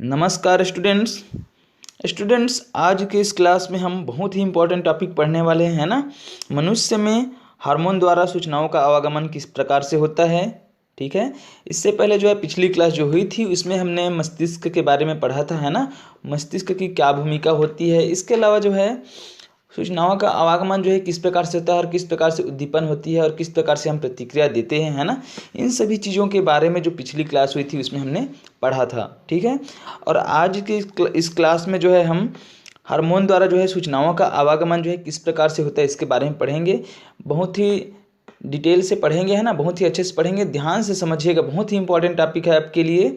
नमस्कार स्टूडेंट्स आज के इस क्लास में हम बहुत ही इम्पोर्टेंट टॉपिक पढ़ने वाले हैं ना। मनुष्य में हार्मोन द्वारा सूचनाओं का आवागमन किस प्रकार से होता है। ठीक है, इससे पहले जो है पिछली क्लास जो हुई थी उसमें हमने मस्तिष्क के बारे में पढ़ा था, है ना। मस्तिष्क की क्या भूमिका होती है, इसके अलावा जो है सूचनाओं का आवागमन जो है किस प्रकार से होता है और किस प्रकार से उद्दीपन होती है और किस प्रकार से हम प्रतिक्रिया देते हैं, है ना। इन सभी चीज़ों के बारे में जो पिछली क्लास हुई थी उसमें हमने पढ़ा था। ठीक है, और आज के इस क्लास में जो है हम हार्मोन द्वारा जो है सूचनाओं का आवागमन जो है किस प्रकार से होता है इसके बारे में पढ़ेंगे। बहुत ही डिटेल से पढ़ेंगे, है ना, बहुत ही अच्छे से पढ़ेंगे, ध्यान से समझिएगा, बहुत ही इंपॉर्टेंट टॉपिक है आपके लिए।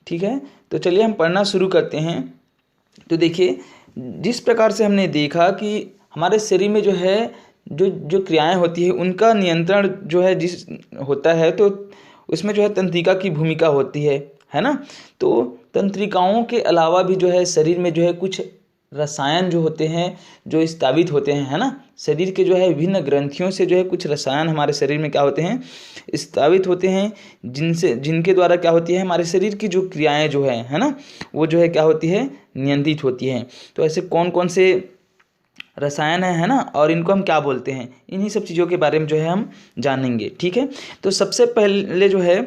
ठीक है, तो चलिए हम पढ़ना शुरू करते हैं। तो देखिए, जिस प्रकार से हमने देखा कि हमारे शरीर में जो है जो जो क्रियाएं होती है उनका नियंत्रण जो है जिस होता है, तो उसमें जो है तंत्रिका की भूमिका होती है ना। तो तंत्रिकाओं के अलावा भी जो है शरीर में जो है कुछ रसायन जो होते हैं जो स्रावित होते हैं, है ना। शरीर के जो है विभिन्न ग्रंथियों से जो है कुछ रसायन हमारे शरीर में क्या होते हैं, स्रावित होते हैं, जिनके द्वारा क्या होती है हमारे शरीर की जो क्रियाएं जो है ना, वो जो है क्या होती है, नियंत्रित होती हैं। तो ऐसे कौन कौन से रसायन है ना, और इनको हम क्या बोलते हैं, इन्हीं सब चीज़ों के बारे में जो है हम जानेंगे। ठीक है, तो सबसे पहले जो है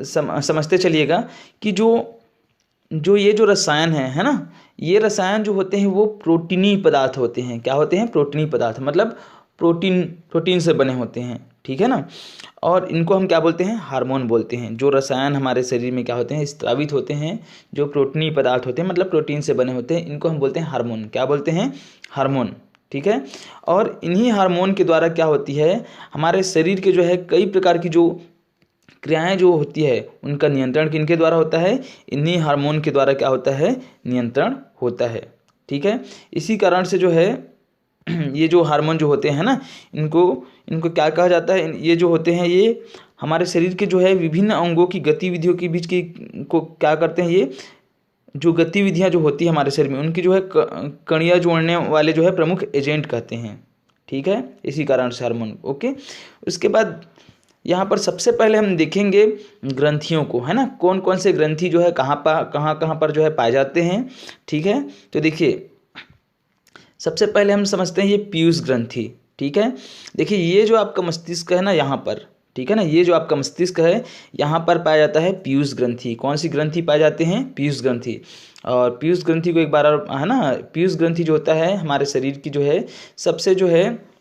समझते चलिएगा कि जो ये जो रसायन है ना, ये रसायन जो होते हैं वो प्रोटीनी पदार्थ होते हैं। क्या होते हैं, प्रोटीनी पदार्थ, मतलब प्रोटीन से बने होते हैं। ठीक है ना, और इनको हम क्या बोलते हैं, हार्मोन बोलते हैं। जो रसायन हमारे शरीर में क्या होते हैं, स्रावित होते हैं, जो प्रोटीनी पदार्थ होते हैं मतलब प्रोटीन से बने होते हैं, इनको हम बोलते हैं हार्मोन। क्या बोलते हैं, हार्मोन। ठीक है, और इन्हीं हार्मोन के द्वारा क्या होती है, हमारे शरीर के जो है कई प्रकार की जो क्रियाएं जो होती है उनका नियंत्रण किनके द्वारा होता है, इन्हीं हार्मोन के द्वारा क्या होता है, नियंत्रण होता है। ठीक है, इसी कारण से जो है ये जो हार्मोन जो होते हैं ना, इनको क्या कहा जाता है, ये जो होते हैं ये हमारे शरीर के जो है विभिन्न अंगों की गतिविधियों के बीच की को क्या करते हैं, ये जो गतिविधियां जो होती है हमारे शरीर में उनकी जो है कणियाँ जोड़ने वाले जो है प्रमुख एजेंट कहते हैं। ठीक है, इसी कारण से हार्मोन। ओके, उसके बाद यहाँ पर सबसे पहले हम देखेंगे ग्रंथियों को, है ना। कौन कौन से ग्रंथि जो है कहाँ पर जो है पाए जाते हैं। ठीक है, तो देखिए सबसे पहले हम समझते हैं ये पीयूष ग्रंथि। ठीक है, देखिए ये जो आपका मस्तिष्क है ना यहाँ पर, ठीक है ना, ये जो आपका मस्तिष्क है यहाँ पर पाया जाता है पीयूष ग्रंथि। कौन सी ग्रंथि पाए जाते हैं, पीयूष ग्रंथि। और पीयूष ग्रंथि को एक बार है ना, पीयूष ग्रंथि जो होता है हमारे शरीर की जो है सबसे जो है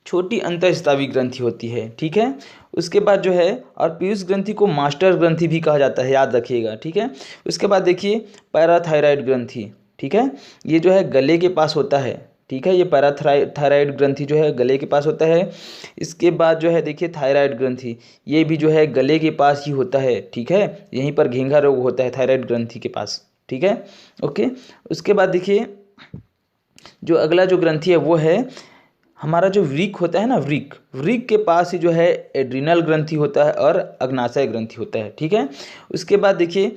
छोटी अंतःस्रावी ग्रंथि होती है। ठीक है, उसके बाद जो है, और पीयूष ग्रंथि को मास्टर ग्रंथि भी कहा जाता है, याद रखिएगा। ठीक है, उसके बाद देखिए पैराथायराइड ग्रंथि। ठीक है, ये जो है गले के पास होता है। ठीक है, ये पैराथायराइड ग्रंथि जो है गले के पास होता है। इसके बाद जो है देखिए थायराइड ग्रंथि, ये भी जो है गले के पास ही होता है। ठीक है, यहीं पर घेंघा रोग होता है थायराइड ग्रंथि के पास। ठीक है, ओके। उसके बाद देखिए जो अगला जो ग्रंथि है वो है हमारा जो वृक्क होता है ना, वृक्क के पास ही जो है एड्रिनल ग्रंथि होता है और अग्नाशय ग्रंथि होता है। ठीक है, उसके बाद देखिए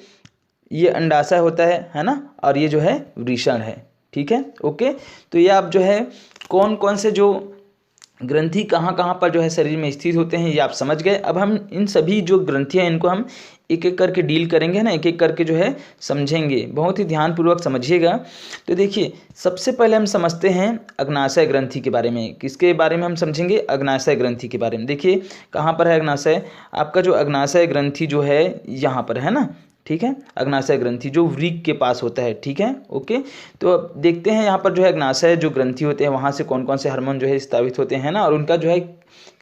ये अंडाशय होता है ना, और ये जो है वृषण है। ठीक है, ओके। तो ये आप जो है कौन कौन से जो ग्रंथि कहाँ पर जो है शरीर में स्थित होते हैं ये आप समझ गए। अब हम इन सभी जो ग्रंथियाँ इनको हम एक एक करके डील करेंगे ना, एक एक करके जो है समझेंगे, बहुत ही ध्यानपूर्वक समझिएगा। तो देखिए सबसे पहले हम समझते हैं अग्नाशय ग्रंथि के बारे में। किसके बारे में हम समझेंगे, अग्नाशय ग्रंथि के बारे में। देखिए कहाँ पर है अग्नाशय, आपका जो अग्नाशय ग्रंथि जो है यहाँ पर है ना। ठीक है, अग्नाशय ग्रंथि जो वृक्क के पास होता है। ठीक है, ओके। तो अब देखते हैं यहाँ पर जो है अग्नाशय जो ग्रंथि होते हैं वहाँ से कौन कौन से हार्मोन जो है स्रावित होते हैं ना, और उनका जो है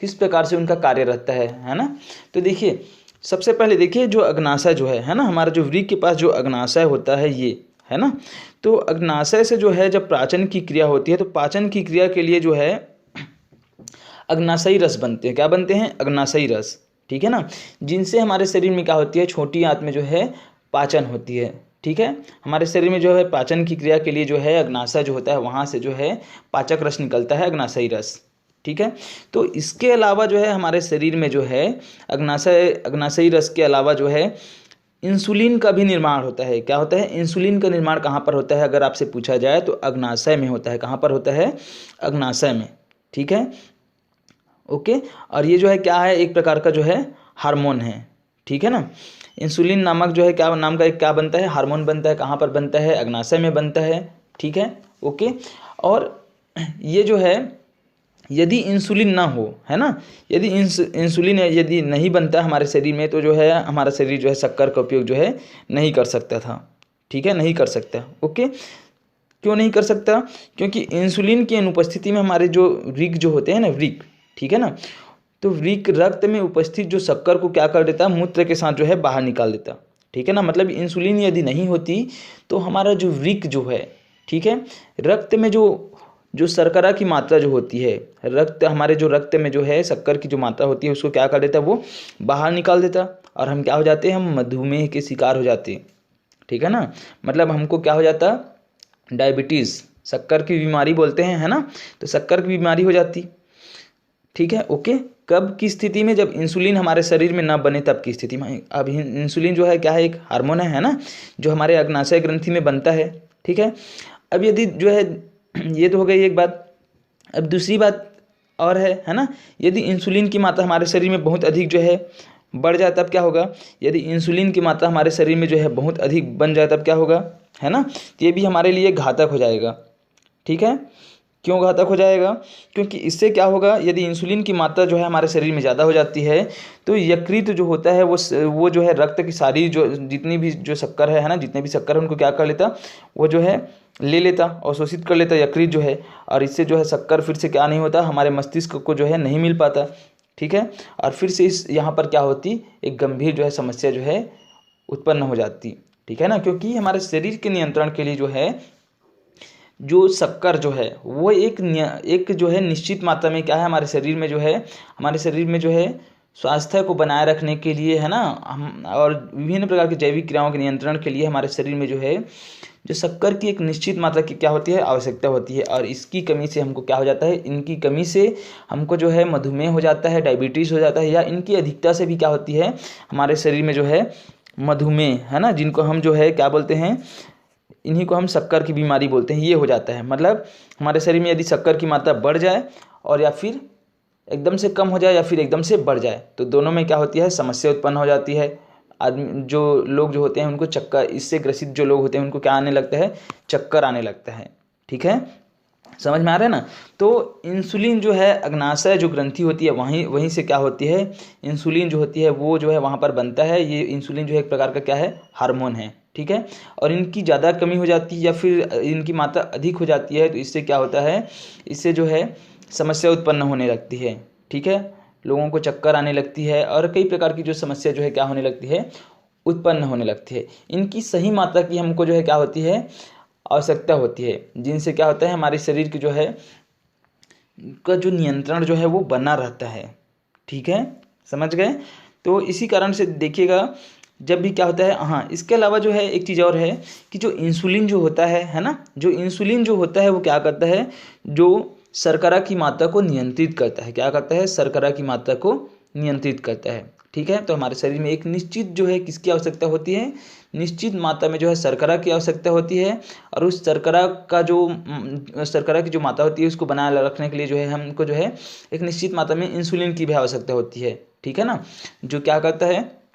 किस प्रकार से उनका कार्य रहता है ना। तो देखिए सबसे पहले देखिए जो अग्नाशय जो है ना, हमारा जो वृक्क के पास जो अग्नाशय होता है ये है ना। तो अग्नाशय से जो है जब पाचन की क्रिया होती है तो पाचन की क्रिया के लिए जो है अग्नाशयी रस बनते हैं। क्या बनते हैं, अग्नाशयी रस। ठीक है ना, जिनसे हमारे शरीर में क्या होती है, छोटी आंत में जो है पाचन होती है। ठीक है, हमारे शरीर में जो है पाचन की क्रिया के लिए जो है अग्नाशय जो होता है वहाँ से जो है पाचक रस निकलता है, अग्नाशयी रस। ठीक है, तो इसके अलावा जो है हमारे शरीर में जो है अग्नाशयी रस के अलावा जो है इंसुलिन का भी निर्माण होता है। क्या होता है, इंसुलिन का निर्माण कहाँ पर होता है, अगर आपसे पूछा जाए तो अग्नाशय में होता है। कहाँ पर होता है, अग्नाशय में। ठीक है, ओके। और ये जो है क्या है, एक प्रकार का जो है हार्मोन है। ठीक है ना। इंसुलिन नामक जो है क्या नाम का एक क्या बनता है, हार्मोन बनता है। कहाँ पर बनता है, अग्नाशय में बनता है, ठीक है, ओके। और ये जो है यदि इंसुलिन ना हो, है ना, यदि इंसुलिन यदि नहीं बनता हमारे शरीर में, तो जो है हमारा शरीर जो है शक्कर का उपयोग जो है नहीं कर सकता था, ठीक है, नहीं कर सकता, ओके। क्यों नहीं कर सकता, क्योंकि इंसुलिन की अनुपस्थिति में हमारे जो वृक्क जो होते हैं ना, वृक्क, ठीक है ना, तो वृक्क रक्त में उपस्थित जो शक्कर को क्या कर देता, मूत्र के साथ जो है बाहर निकाल देता, ठीक है ना। मतलब इंसुलिन यदि नहीं होती तो हमारा जो वृक्क जो है, ठीक है, रक्त में जो शर्करा की मात्रा जो होती है, हमारे जो रक्त में जो है शक्कर की जो मात्रा होती है उसको क्या कर देता, वो बाहर निकाल देता, और हम क्या हो जाते हैं, हम मधुमेह के शिकार हो जाते, ठीक है ना। मतलब हमको क्या हो जाता, डायबिटीज़, शक्कर की बीमारी बोलते हैं, है ना, तो शक्कर की बीमारी हो जाती, ठीक है, ओके। कब की स्थिति में, जब इंसुलिन हमारे शरीर में ना बने तब की स्थिति में। अब इंसुलिन जो है क्या है, एक हार्मोन है ना, जो हमारे अग्नाशय ग्रंथि में बनता है, ठीक है। अब यदि जो है, ये तो हो गई एक बात। अब दूसरी बात और है ना, यदि इंसुलिन की मात्रा हमारे शरीर में बहुत अधिक जो है बढ़ जाए तब क्या होगा, यदि इंसुलिन की मात्रा हमारे शरीर में जो है बहुत अधिक बन जाए तब क्या होगा, है ना, ये भी हमारे लिए घातक हो जाएगा, ठीक है। क्यों घातक हो जाएगा, क्योंकि इससे क्या होगा, यदि इंसुलिन की मात्रा जो है हमारे शरीर में ज़्यादा हो जाती है तो यकृत जो होता है वो जो है रक्त की सारी जो जितनी भी जो शक्कर है ना, जितने भी शक्कर है उनको क्या कर लेता, वो जो है ले लेता, अवशोषित कर लेता यकृत जो है, और इससे जो है शक्कर फिर से क्या नहीं होता, हमारे मस्तिष्क को जो है नहीं मिल पाता, ठीक है। और फिर से इस यहाँ पर क्या होती, एक गंभीर जो है समस्या जो है उत्पन्न हो जाती, ठीक है ना। क्योंकि हमारे शरीर के नियंत्रण के लिए जो है, जो शक्कर जो है वो एक जो है निश्चित मात्रा में क्या है, हमारे शरीर में जो है, हमारे शरीर में जो है स्वास्थ्य को बनाए रखने के लिए, है ना, हम और विभिन्न प्रकार की जैविक क्रियाओं के नियंत्रण के लिए हमारे शरीर में जो है जो शक्कर की एक निश्चित मात्रा की क्या होती है, आवश्यकता होती है। और इसकी कमी से हमको क्या हो जाता है, इनकी कमी से हमको जो है मधुमेह हो जाता है, डायबिटीज़ हो जाता है, या इनकी अधिकता से भी क्या होती है, हमारे शरीर में जो है मधुमेह, है ना, जिनको हम जो है क्या बोलते हैं, इन्हीं को हम शक्कर की बीमारी बोलते हैं, ये हो जाता है। मतलब हमारे शरीर में यदि शक्कर की मात्रा बढ़ जाए और या फिर एकदम से कम हो जाए या फिर एकदम से बढ़ जाए, तो दोनों में क्या होती है, समस्या उत्पन्न हो जाती है। आदमी जो लोग जो होते हैं उनको चक्कर, इससे ग्रसित जो लोग होते हैं उनको क्या आने लगता है, चक्कर आने लगता है, ठीक है, समझ में आ रहा है ना। तो इंसुलिन जो है अग्नाशय जो ग्रंथि होती है वहीं से क्या होती है, इंसुलिन जो होती है वो जो है वहाँ पर बनता है। ये इंसुलिन जो है एक प्रकार का क्या है, हार्मोन है, ठीक है। और इनकी ज़्यादा कमी हो जाती है या फिर इनकी मात्रा अधिक हो जाती है तो इससे क्या होता है, इससे जो है समस्या उत्पन्न होने लगती है, ठीक है। लोगों को चक्कर आने लगती है और कई प्रकार की जो समस्या जो है क्या होने लगती है, उत्पन्न होने लगती है। इनकी सही मात्रा की हमको जो है क्या होती है, आवश्यकता होती है, जिनसे क्या होता है, हमारे शरीर की जो है का जो नियंत्रण जो है वो बना रहता है, ठीक है, समझ गए। तो इसी कारण से देखिएगा जब भी क्या होता है, हाँ, इसके अलावा जो है एक चीज़ और है कि जो इंसुलिन जो होता है ना, जो इंसुलिन जो होता है वो क्या करता है, जो शर्करा की मात्रा को नियंत्रित करता है, क्या करता है, शर्करा की मात्रा को नियंत्रित करता है, ठीक है। तो हमारे शरीर में एक निश्चित जो है किसकी आवश्यकता होती है, निश्चित मात्रा में जो है शर्करा की आवश्यकता होती है। और उस शर्करा की जो मात्रा होती है उसको बनाए रखने के लिए जो है हमको जो है एक निश्चित मात्रा में इंसुलिन की भी आवश्यकता होती है, ठीक है ना। जो क्या करता है,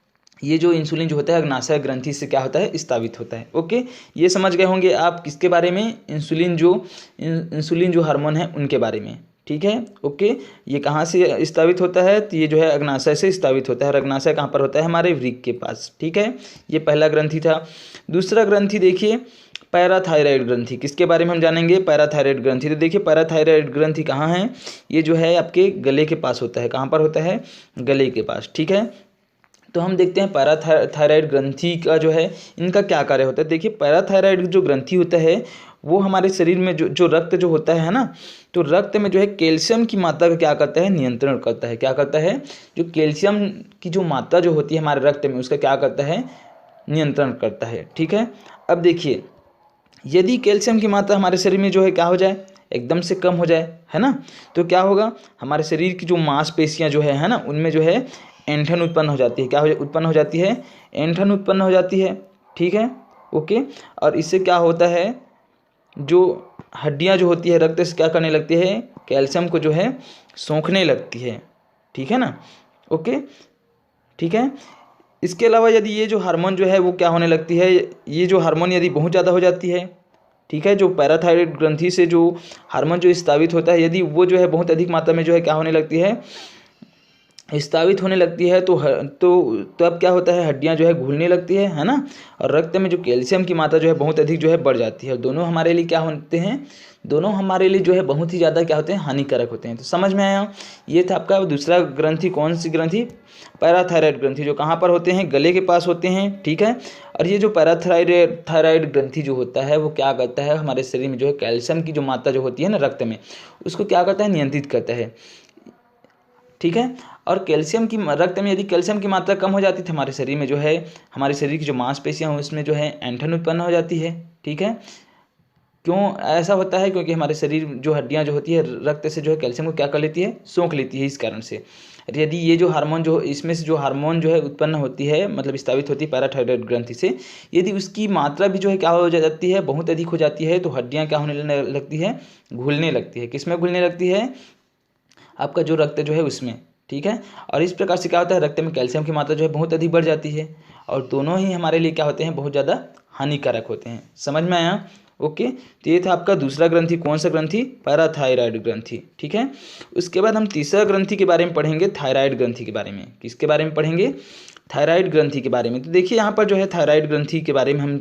ये जो इंसुलिन जो होता है अग्नाशय ग्रंथि से क्या होता है, स्थापित होता है, ओके। ये समझ गए होंगे आप किसके बारे में, इंसुलिन जो हार्मोन है उनके बारे में, ठीक है, ओके। ये कहाँ से स्थापित होता है, तो ये जो है अग्नाशय से स्थापित होता है। और अग्नाशय कहाँ पर होता है, हमारे वृक्क के पास, ठीक है। ये पहला ग्रंथि था। दूसरा ग्रंथि देखिए, पैराथायराइड ग्रंथि, किसके बारे में हम जानेंगे, पैराथायराइड ग्रंथि। तो देखिए पैराथायराइड ग्रंथि कहाँ है, ये जो है आपके गले के पास होता है। कहाँ पर होता है, गले के पास, ठीक है। तो हम देखते हैं पैराथायराइड ग्रंथि का जो है इनका क्या कार्य होता है। देखिए पैराथायराइड जो ग्रंथि होता है वो हमारे शरीर में जो रक्त जो होता है ना, तो रक्त में जो है कैल्शियम की मात्रा का क्या करता है, नियंत्रण करता है। क्या करता है, जो कैल्शियम की जो मात्रा जो होती है हमारे रक्त में उसका क्या करता है, नियंत्रण करता है, ठीक है। अब देखिए यदि कैल्शियम की मात्रा हमारे शरीर में जो है क्या हो जाए, एकदम से कम हो जाए, है ना, तो क्या होगा, हमारे शरीर की जो मांसपेशियां जो है ना, उनमें जो है ऐंठन उत्पन्न हो जाती है। क्या उत्पन्न हो जाती है, ऐंठन उत्पन्न हो जाती है, ठीक है, ओके। और इससे क्या होता है, जो हड्डियां जो होती है रक्त से क्या करने लगती है, कैल्शियम को जो है सोखने लगती है, ठीक है ना, ओके, ठीक है। इसके अलावा यदि ये जो हार्मोन जो है वो क्या होने लगती है, ये जो हार्मोन यदि बहुत ज़्यादा हो जाती है, ठीक है, जो पैराथायराइड ग्रंथि से जो हार्मोन जो स्रावित होता है, यदि वो जो है बहुत अधिक मात्रा में जो है क्या होने लगती है, स्रावित होने लगती है, तो तब क्या होता है, हड्डियां जो है घुलने लगती है ना, और रक्त में जो कैल्शियम की मात्रा जो है बहुत अधिक जो है बढ़ जाती है। दोनों हमारे लिए क्या होते हैं, दोनों हमारे लिए जो है बहुत ही ज़्यादा क्या होते हैं, हानिकारक होते हैं। तो समझ में आया, ये था आपका दूसरा ग्रंथि। कौन सी ग्रंथि? पैराथायराइड ग्रंथि, जो कहाँ पर होते हैं, गले के पास होते हैं, ठीक है। और ये जो पैराथायराइड ग्रंथि जो होता है वो क्या करता है, हमारे शरीर में जो है कैल्शियम की जो मात्रा जो होती है ना रक्त में, उसको क्या करता है, नियंत्रित करता है, ठीक है। और कैल्शियम की रक्त में यदि कैल्शियम की मात्रा कम हो जाती है, हमारे शरीर में जो है, हमारे शरीर की जो मांसपेशियां हैं उसमें जो है ऐंठन उत्पन्न हो जाती है, ठीक है। क्यों ऐसा होता है? क्योंकि हमारे शरीर जो हड्डियां जो होती है रक्त से जो है कैल्शियम को क्या कर लेती है, सोख लेती है। इस कारण से यदि ये जो हार्मोन जो इसमें से जो हार्मोन जो है उत्पन्न होती है, मतलब स्रावित होती है पैराथायराइड ग्रंथि से, यदि उसकी मात्रा भी जो है क्या हो जाती है, बहुत अधिक हो जाती है, तो हड्डियां क्या होने लगती है, घुलने लगती है। किसमें घुलने लगती है? आपका जो रक्त जो है उसमें, ठीक है। और इस प्रकार से क्या होता है, रक्त में कैल्शियम की मात्रा जो है बहुत अधिक बढ़ जाती है, और दोनों ही हमारे लिए क्या होते हैं, बहुत ज़्यादा हानिकारक होते हैं। समझ में आया? ओके, तो ये था आपका दूसरा ग्रंथि। कौन सा ग्रंथि? पैराथायराइड ग्रंथि, ठीक है। उसके बाद हम तीसरा ग्रंथि के बारे में पढ़ेंगे, थायराइड ग्रंथि के बारे में। किसके बारे में पढ़ेंगे? थायराइड ग्रंथि के बारे में। तो देखिए यहाँ पर जो है थायराइड ग्रंथि के बारे में हम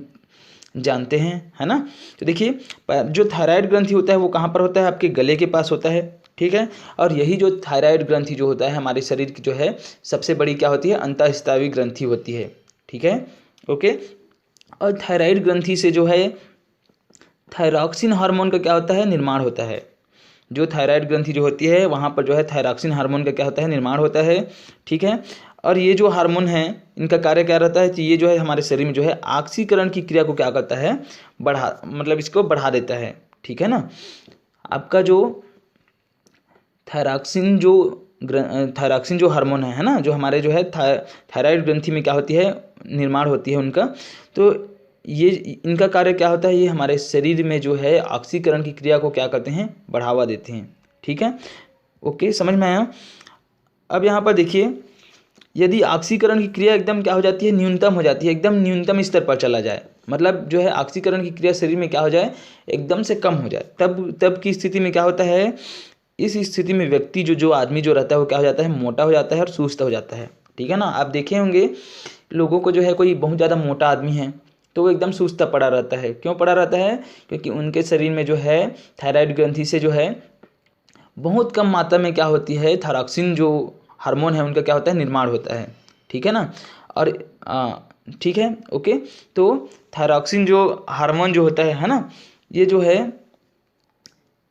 जानते हैं, है ना। तो देखिए जो थायराइड ग्रंथि होता है वो कहाँ पर होता है, आपके गले के पास होता है, ठीक है। और यही जो थायराइड ग्रंथि जो होता है हमारे शरीर की जो है सबसे बड़ी क्या होती है, अंतःस्रावी ग्रंथि होती है, ठीक है। ओके, और थायराइड ग्रंथि से जो है थायरॉक्सिन हार्मोन का क्या होता है, निर्माण होता है। जो थायराइड ग्रंथि जो होती है वहाँ पर जो है थायरॉक्सिन हार्मोन का क्या होता है, निर्माण होता है, ठीक है। और ये जो हार्मोन है इनका कार्य क्या रहता है, तो ये जो है हमारे शरीर में जो है ऑक्सीकरण की क्रिया को क्या करता है, मतलब इसको बढ़ा देता है, ठीक है ना। आपका जो थायरॉक्सिन जो हार्मोन है ना, जो हमारे जो है थायराइड ग्रंथि में क्या होती है, निर्माण होती है उनका, तो ये इनका कार्य क्या होता है, ये हमारे शरीर में जो है ऑक्सीकरण की क्रिया को क्या करते हैं, बढ़ावा देते हैं, ठीक है। ओके, समझ में आया। अब यहाँ पर देखिए, यदि ऑक्सीकरण की क्रिया एकदम क्या हो जाती है, न्यूनतम हो जाती है, एकदम न्यूनतम स्तर पर चला जाए, मतलब जो है ऑक्सीकरण की क्रिया शरीर में क्या हो जाए, एकदम से कम हो जाए, तब की स्थिति में क्या होता है, इस स्थिति में व्यक्ति जो आदमी जो रहता है वो क्या हो जाता है, मोटा हो जाता है और सुस्त हो जाता है, ठीक है ना। आप देखे होंगे लोगों को जो है, कोई बहुत ज़्यादा मोटा आदमी है तो वो एकदम सुस्त पड़ा रहता है। क्यों पड़ा रहता है? क्योंकि उनके शरीर में जो है थायराइड ग्रंथि से जो है बहुत कम मात्रा में क्या होती है, थायरॉक्सिन जो हार्मोन है उनका क्या होता है, निर्माण होता है, ठीक है ना। और ठीक है, ओके। तो थायरॉक्सिन जो हार्मोन जो होता है ना, ये जो है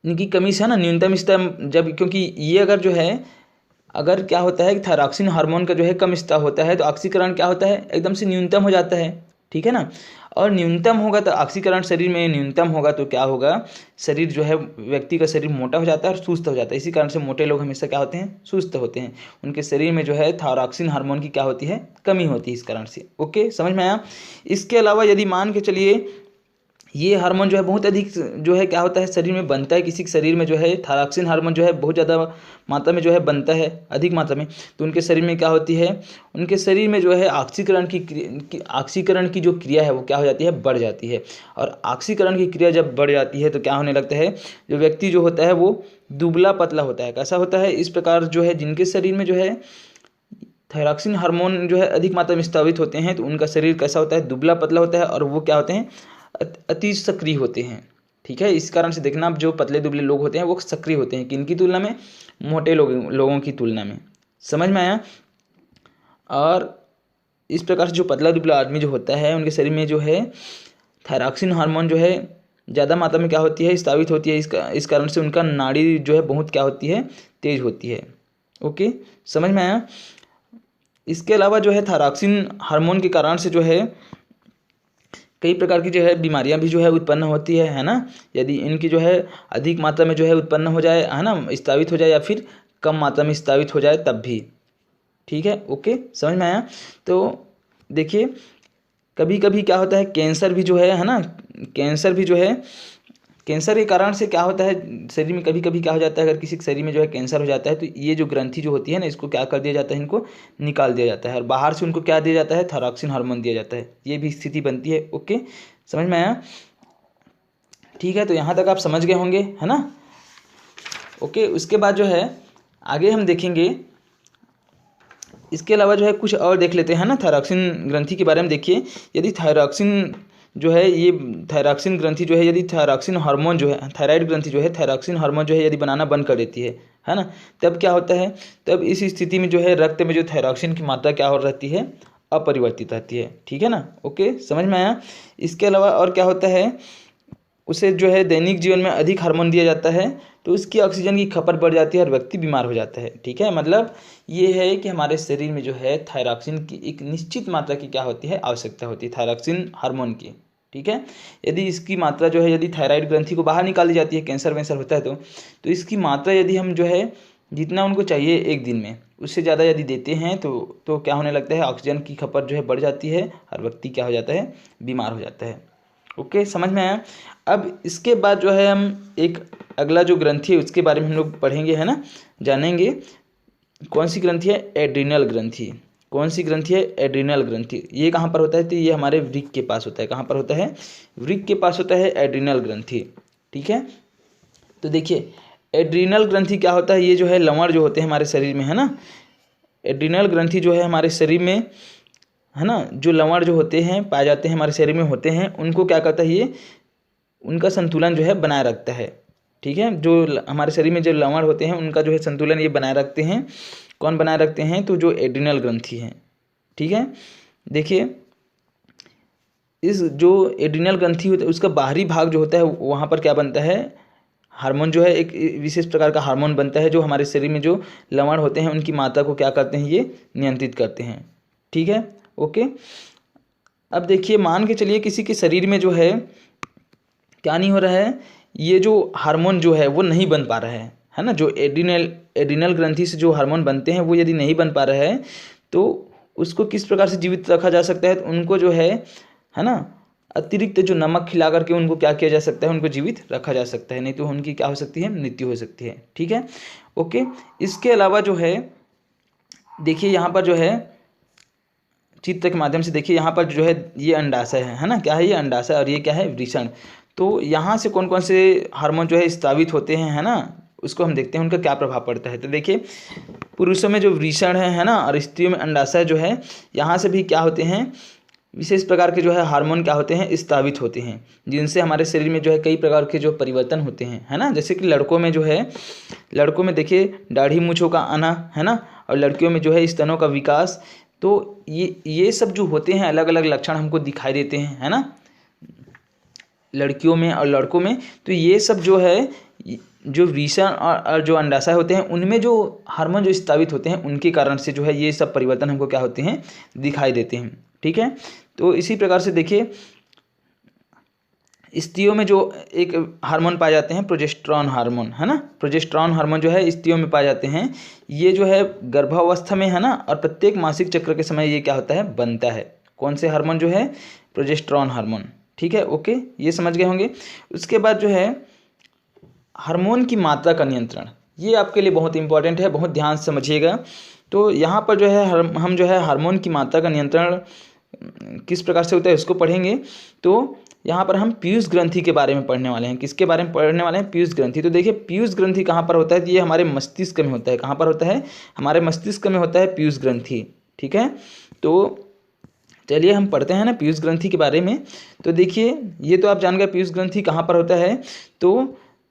इनकी कमी से है ना, न्यूनतम स्तर जब, क्योंकि ये अगर क्या होता है कि थायरॉक्सिन हार्मोन का जो है कम स्तर होता है तो ऑक्सीकरण क्या होता है, एकदम से न्यूनतम हो जाता है, ठीक है ना। और न्यूनतम होगा तो ऑक्सीकरण शरीर में न्यूनतम होगा तो क्या होगा, शरीर जो है, व्यक्ति का शरीर मोटा हो जाता है और सुस्त हो जाता है। इसी कारण से मोटे लोग हमेशा क्या होते हैं, सुस्त होते हैं। उनके शरीर में जो है थायरॉक्सिन हार्मोन की क्या होती है, कमी होती है इस कारण से। ओके, समझ में आया। इसके अलावा यदि मान के चलिए ये हार्मोन जो है बहुत अधिक जो है क्या होता है, शरीर में बनता है, किसी के शरीर में जो है थायरॉक्सिन हार्मोन जो है बहुत ज़्यादा मात्रा में जो है बनता है, अधिक मात्रा में, तो उनके शरीर में क्या होती है, उनके शरीर में जो है ऑक्सीकरण की जो क्रिया है वो क्या हो जाती है, बढ़ जाती है। और ऑक्सीकरण की क्रिया जब बढ़ जाती है तो क्या होने लगता है, जो व्यक्ति जो होता है वो दुबला पतला होता है। कैसा होता है? इस प्रकार जो है जिनके शरीर में जो है थायरॉक्सिन हार्मोन जो है अधिक मात्रा में स्रावित होते हैं तो उनका शरीर कैसा होता है, दुबला पतला होता है, और वो क्या होते हैं, अति सक्रिय होते हैं, ठीक है। इस कारण से देखना, जो पतले दुबले लोग होते हैं वो सक्रिय होते हैं, किनकी तुलना में, मोटे लोगों की तुलना में। समझ में आया। और इस प्रकार से जो पतला दुबला आदमी जो होता है उनके शरीर में जो है थायरॉक्सिन हार्मोन जो है ज़्यादा मात्रा में क्या होती है, स्रावित होती है। इस कारण से उनका नाड़ी जो है बहुत क्या होती है, तेज होती है। ओके, समझ में आया। इसके अलावा जो है थायरॉक्सिन हार्मोन के कारण से जो है कई प्रकार की जो है बीमारियां भी जो है उत्पन्न होती है ना। यदि इनकी जो है अधिक मात्रा में जो है उत्पन्न हो जाए, है ना, स्रावित हो जाए, या फिर कम मात्रा में स्रावित हो जाए तब भी, ठीक है। ओके, समझ में आया। तो देखिए कभी कभी क्या होता है, कैंसर भी जो है ना, कैंसर भी जो है कैंसर के कारण से क्या होता है शरीर में, कभी कभी क्या हो जाता है, अगर किसी के शरीर में जो है कैंसर हो जाता है तो ये जो ग्रंथि जो होती है ना, इसको क्या कर दिया जाता है, इनको निकाल दिया जाता है और बाहर से उनको क्या दिया जाता है, थायरॉक्सिन हार्मोन दिया जाता है। ये भी स्थिति बनती है। ओके, समझ में आया? ठीक है, तो यहाँ तक आप समझ गए होंगे, है ना? ओके, उसके बाद जो है आगे हम देखेंगे, इसके अलावा जो है कुछ और देख लेते हैं ना, थायरॉक्सिन ग्रंथि के बारे में। देखिए, यदि थायरॉक्सिन जो है, ये थायरॉक्सिन ग्रंथि जो है, यदि थायरॉक्सिन हार्मोन जो है, थायराइड ग्रंथि जो है थायरॉक्सिन हार्मोन जो है यदि बनाना बंद कर देती है ना, तब क्या होता है, तब इस स्थिति में जो है रक्त में जो थायरॉक्सिन की मात्रा क्या हो रहती है, अपरिवर्तित रहती है। ठीक है ना? ओके, समझ में आया? इसके अलावा और क्या होता है, उसे जो है दैनिक जीवन में अधिक हार्मोन दिया जाता है तो उसकी ऑक्सीजन की खपत बढ़ जाती है और व्यक्ति बीमार हो जाता है। ठीक है, मतलब ये है कि हमारे शरीर में जो है थायरॉक्सिन की एक निश्चित मात्रा की क्या होती है, आवश्यकता होती है थायरॉक्सिन हार्मोन की। ठीक है, यदि इसकी मात्रा जो है, यदि थायराइड ग्रंथि को बाहर निकाल दी जाती है, कैंसर वैंसर होता है तो इसकी मात्रा यदि हम जो है जितना उनको चाहिए एक दिन में, उससे ज़्यादा यदि देते हैं तो क्या होने लगता है, ऑक्सीजन की खपत जो है बढ़ जाती है और व्यक्ति क्या हो जाता है, बीमार हो जाता है। ओके, समझ में आया? अब इसके बाद जो है हम एक अगला जो ग्रंथि है उसके बारे में हम लोग पढ़ेंगे, है ना, जानेंगे। कौन सी ग्रंथि है? एड्रिनल ग्रंथि। कौन सी ग्रंथि है? एड्रिनल ग्रंथि। ये कहाँ पर होता है? तो ये हमारे वृक्क के पास होता है। कहाँ पर होता है? वृक्क के पास होता है एड्रिनल ग्रंथि। ठीक है, तो देखिए एड्रिनल ग्रंथि क्या होता है, ये जो है लवण जो होते हैं हमारे शरीर में, है ना, एड्रिनल ग्रंथि जो है हमारे शरीर में, है ना, जो लवण जो होते हैं पाए जाते हैं हमारे शरीर में होते हैं, उनको क्या करता है, ये उनका संतुलन जो है बनाए रखता है। ठीक है, जो हमारे शरीर में जो लवण होते हैं उनका जो है संतुलन ये बनाए रखते हैं। कौन बनाए रखते हैं? तो जो एड्रिनल ग्रंथि है। ठीक है, देखिए इस जो एड्रिनल ग्रंथि होता है उसका बाहरी भाग जो होता है वहाँ पर क्या बनता है, हार्मोन जो है, एक विशेष प्रकार का हार्मोन बनता है जो हमारे शरीर में जो लवण होते हैं उनकी मात्रा को क्या करते हैं, ये नियंत्रित करते हैं। ठीक है, ओके। अब देखिए, मान के चलिए किसी के शरीर में जो है क्या नहीं हो रहा है, ये जो हार्मोन जो है वो नहीं बन पा रहा है ना, जो एड्रिनल ग्रंथि से जो हार्मोन बनते हैं वो यदि नहीं बन पा रहा है तो उसको किस प्रकार से जीवित रखा जा सकता है? तो उनको जो है ना, अतिरिक्त जो नमक खिला करके उनको क्या किया जा सकता है, उनको जीवित रखा जा सकता है, नहीं तो उनकी क्या हो सकती है, मृत्यु हो सकती है। ठीक है, ओके। इसके अलावा जो है देखिए यहाँ पर जो है चित्र के माध्यम से देखिए, यहाँ पर जो है ये अंडाशय है ना, क्या है ये अंडाशय, और ये क्या है, वृषण। तो यहाँ से कौन कौन से हार्मोन जो है स्रावित होते हैं, है ना, उसको हम देखते हैं उनका क्या प्रभाव पड़ता है। तो देखिए पुरुषों में जो वृषण है ना, और स्त्रियों में अंडाशय जो है, यहाँ से भी क्या होते हैं, विशेष प्रकार के जो है हार्मोन क्या होते हैं, स्रावित होते हैं, जिनसे हमारे शरीर में जो है कई प्रकार के जो परिवर्तन होते हैं, है ना। जैसे कि लड़कों में जो है, लड़कों में देखिए दाढ़ी मूंछों का आना, है ना, और लड़कियों में जो है स्तनों का विकास। तो ये सब जो होते हैं अलग अलग लक्षण हमको दिखाई देते हैं, है ना, लड़कियों में और लड़कों में। तो ये सब जो है, जो वृषण और जो अंडाशय होते हैं उनमें जो हार्मोन जो स्रावित होते हैं उनके कारण से जो है ये सब परिवर्तन हमको क्या होते हैं, दिखाई देते हैं। ठीक है, तो इसी प्रकार से देखिए स्त्रियों में जो एक हार्मोन पाए जाते हैं, प्रोजेस्टेरॉन हार्मोन, है ना, प्रोजेस्टेरॉन हार्मोन जो है स्त्रियों में पाए जाते हैं। ये जो है गर्भावस्था में, है ना, और प्रत्येक मासिक चक्र के समय ये क्या होता है, बनता है। कौन से हार्मोन जो है, प्रोजेस्टेरॉन हार्मोन। ठीक है, ओके, ये समझ गए होंगे। उसके बाद जो है हार्मोन की मात्रा का नियंत्रण, ये आपके लिए बहुत इंपॉर्टेंट है, बहुत ध्यान से समझिएगा। तो यहाँ पर जो है हम जो है हार्मोन की मात्रा का नियंत्रण किस प्रकार से होता है उसको पढ़ेंगे। तो यहाँ पर हम पीयूष ग्रंथि के बारे में पढ़ने वाले हैं। किसके बारे में पढ़ने वाले हैं? पीयूष ग्रंथि। तो देखिए पीयूष ग्रंथि कहाँ पर होता है, तो ये हमारे मस्तिष्क में होता है। कहाँ पर होता है? हमारे मस्तिष्क में होता है पीयूष ग्रंथि। ठीक है, तो चलिए हम पढ़ते हैं ना पीयूष ग्रंथि के बारे में। तो देखिए ये तो आप जान गए पीयूष ग्रंथि कहाँ पर होता है। तो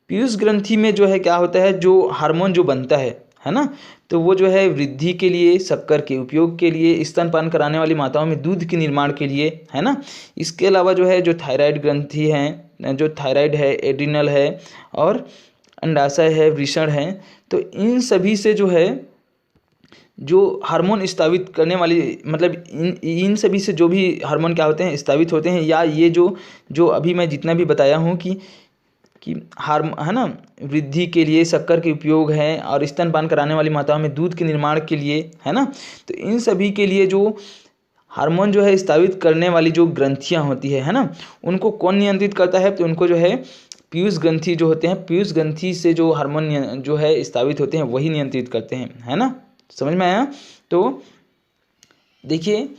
पीयूष ग्रंथि में जो है क्या होता है, जो हार्मोन जो बनता है ना, तो वो जो है वृद्धि के लिए, शक्कर के उपयोग के लिए, स्तनपान कराने वाली माताओं में दूध के निर्माण के लिए, है ना। इसके अलावा जो है जो थायराइड ग्रंथि है, जो थायराइड है, एड्रिनल है और अंडाशय है, वृषण है, तो इन सभी से जो है जो हार्मोन स्रावित करने वाली, मतलब इन सभी से जो भी हार्मोन क्या होते हैं, स्रावित होते हैं, या ये जो अभी मैं जितना भी बताया हूँ कि है ना, वृद्धि के लिए, शक्कर के उपयोग है और स्तनपान कराने वाली माताओं में दूध के निर्माण के लिए, है ना। तो इन सभी के लिए जो हार्मोन जो है स्रावित करने वाली जो ग्रंथियां होती है ना, उनको कौन नियंत्रित करता है? तो उनको जो है पीयूष ग्रंथि जो होते हैं, पीयूष ग्रंथि से जो हार्मोन जो है स्रावित होते हैं वही नियंत्रित करते हैं, है ना। समझ में आया। तो देखिए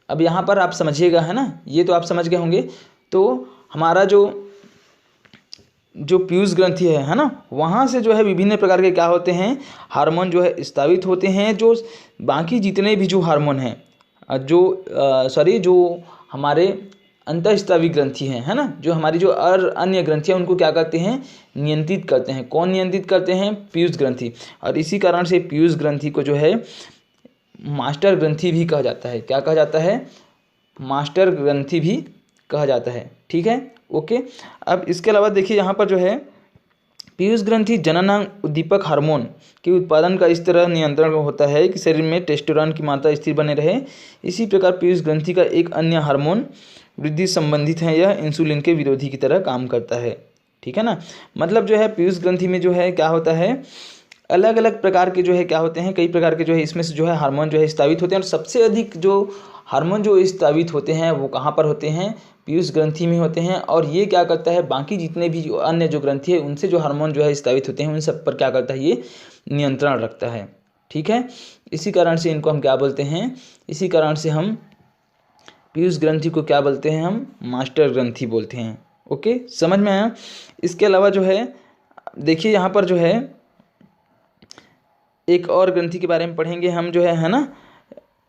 अब यहाँ पर आप समझिएगा, है ना, ये तो आप समझ गए होंगे। तो हमारा जो पीयूष ग्रंथि है ना, वहाँ से जो है विभिन्न प्रकार के क्या होते हैं, हार्मोन जो है स्रावित होते हैं। जो बाकी जितने भी जो हार्मोन हैं, जो हमारे अंतःस्रावी ग्रंथि हैं, है ना, जो हमारी जो अन्य ग्रंथियाँ उनको क्या करते हैं, नियंत्रित करते हैं। कौन नियंत्रित करते हैं, पीयूष ग्रंथि। और इसी कारण से पीयूष ग्रंथि को जो है मास्टर ग्रंथि भी कहा जाता है। क्या कहा जाता है, मास्टर ग्रंथि भी कहा जाता है। ठीक है, ओके। अब इसके अलावा देखिए यहाँ पर जो है पीयूष ग्रंथि जननांग उद्दीपक हार्मोन के उत्पादन का इस तरह नियंत्रण होता है कि शरीर में टेस्टोस्टेरोन की मात्रा स्थिर बने रहे। इसी प्रकार पीयूष ग्रंथि का एक अन्य हार्मोन वृद्धि संबंधित है, यह इंसुलिन के विरोधी की तरह काम करता है। ठीक है ना। मतलब जो है पीयूष ग्रंथि में जो है क्या होता है, अलग अलग प्रकार के जो है क्या होते हैं, कई प्रकार के जो है इसमें से जो है हार्मोन जो है स्रावित होते हैं। और सबसे अधिक जो हार्मोन जो स्रावित होते हैं वो कहाँ पर होते हैं, पीयूष ग्रंथि में होते हैं। और ये क्या करता है, बाकी जितने भी जो अन्य जो ग्रंथि है उनसे जो हार्मोन जो है स्रावित होते हैं उन सब पर क्या करता है, ये नियंत्रण रखता है। ठीक है, इसी कारण से इनको हम क्या बोलते हैं, इसी कारण से हम पीयूष ग्रंथि को क्या बोलते हैं, हम मास्टर ग्रंथि बोलते हैं। ओके, समझ में आया। इसके अलावा जो है देखिए यहाँ पर जो है एक और ग्रंथि के बारे में पढ़ेंगे हम, जो है ना,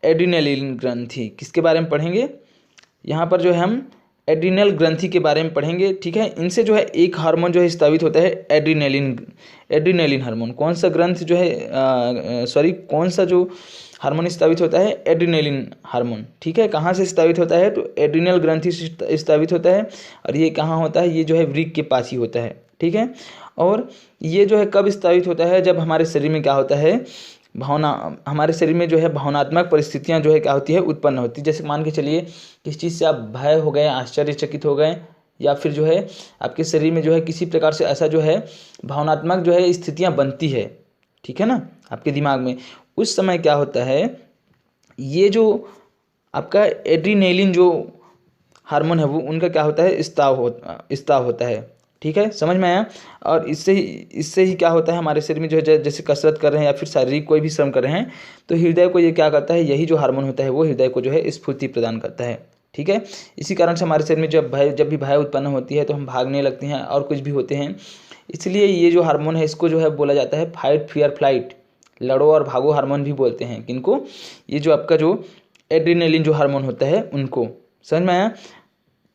एड्रिनलिन ग्रंथि। किसके बारे में पढ़ेंगे, यहाँ पर जो है हम एड्रिनल ग्रंथि के बारे में पढ़ेंगे। ठीक है, इनसे जो है एक हार्मोन जो है स्रावित होता है, एड्रिनलिन हार्मोन। कौन सा ग्रंथ जो है कौन सा जो हार्मोन स्रावित होता है, एड्रिनलिन हार्मोन। ठीक है, कहाँ से स्रावित होता है, तो एड्रिनल ग्रंथि से स्रावित होता है। और ये कहाँ होता है, ये जो है वृक्क के पास ही होता है। ठीक है, और ये जो है कब स्रावित होता है, जब हमारे शरीर में क्या होता है, हमारे शरीर में जो है भावनात्मक परिस्थितियां जो है क्या होती है, उत्पन्न होती है। जैसे मान के चलिए किस चीज़ से आप भय हो गए, आश्चर्यचकित हो गए, या फिर जो है आपके शरीर में जो है किसी प्रकार से ऐसा जो है भावनात्मक जो है स्थितियां बनती है। ठीक है ना, आपके दिमाग में उस समय क्या होता है, ये जो आपका एड्रिनलिन जो हार्मोन है वो उनका क्या होता है, स्राव होता है। ठीक है, समझ में आया। और इससे ही क्या होता है, हमारे शरीर में जो है जैसे कसरत कर रहे हैं या फिर शारीरिक कोई भी श्रम कर रहे हैं, तो हृदय को ये क्या करता है, यही जो हार्मोन होता है वो हृदय को जो है स्फूर्ति प्रदान करता है। ठीक है, इसी कारण से हमारे शरीर में जब भी भय उत्पन्न होती है तो हम भागने लगते हैं और कुछ भी होते हैं। इसलिए ये जो हार्मोन है इसको जो है बोला जाता है फाइट फियर फ्लाइट, लड़ो और भागो हार्मोन भी बोलते हैं। किनको, ये जो आपका जो एड्रिनलिन जो हार्मोन होता है उनको। समझ में आया।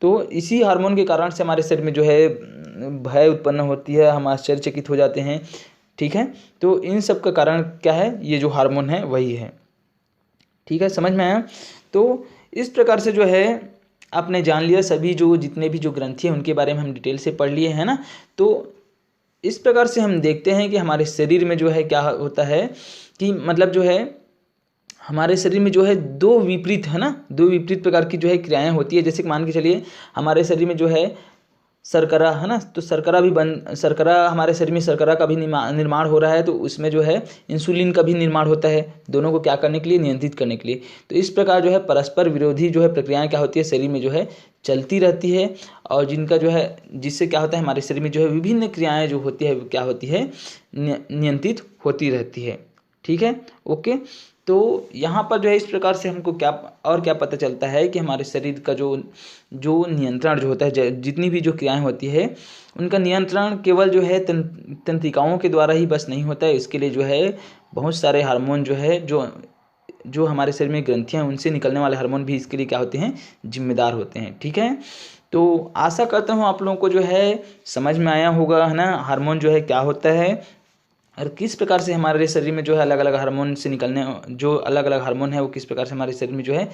तो इसी हार्मोन के कारण से हमारे शरीर में जो है भय उत्पन्न होती है, हम आश्चर्यचकित हो जाते हैं। ठीक है, तो इन सब का कारण क्या है, ये जो हार्मोन है वही है। ठीक है, समझ में आया। तो इस प्रकार से जो है आपने जान लिया सभी जो जितने भी जो ग्रंथि हैं उनके बारे में हम डिटेल से पढ़ लिए, है ना। तो इस प्रकार से हम देखते हैं कि हमारे शरीर में जो है क्या होता है कि मतलब जो है हमारे शरीर में जो है दो विपरीत प्रकार की जो है क्रियाएं होती है। जैसे कि मान के चलिए हमारे शरीर में जो है शर्करा, है ना, तो शर्करा हमारे शरीर में शर्करा का भी निर्माण हो रहा है, तो उसमें जो है इंसुलिन का भी निर्माण होता है, दोनों को क्या करने के लिए, नियंत्रित करने के लिए। तो इस प्रकार जो है परस्पर विरोधी जो है प्रक्रियाएं क्या होती है, शरीर में जो है चलती रहती है। और जिनका जो है जिससे क्या होता है, हमारे शरीर में जो है विभिन्न क्रियाएं जो होती है क्या होती है, नियंत्रित होती रहती है। ठीक है, ओके। तो यहाँ पर जो है इस प्रकार से हमको क्या पता चलता है कि हमारे शरीर का जो नियंत्रण जो होता है, जितनी भी जो क्रियाएं होती है उनका नियंत्रण केवल जो है तंत्रिकाओं के द्वारा ही बस नहीं होता है। इसके लिए जो है बहुत सारे हार्मोन जो है जो हमारे शरीर में ग्रंथियां उनसे निकलने वाले हार्मोन भी इसके लिए क्या होते हैं, जिम्मेदार होते हैं। ठीक है, तो आशा करता हूँ आप लोगों को जो है समझ में आया होगा, है ना, हार्मोन जो है क्या होता है और किस प्रकार से हमारे शरीर में जो है अलग अलग हार्मोन से निकलने जो अलग अलग हार्मोन है वो किस प्रकार से हमारे शरीर में जो है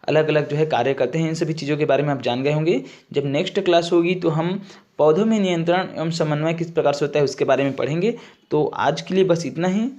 अलग अलग जो है कार्य करते हैं। इन सभी चीज़ों के बारे में आप जान गए होंगे। जब नेक्स्ट क्लास होगी तो हम पौधों में नियंत्रण एवं समन्वय किस प्रकार से होता है उसके बारे में पढ़ेंगे। तो आज के लिए बस इतना ही।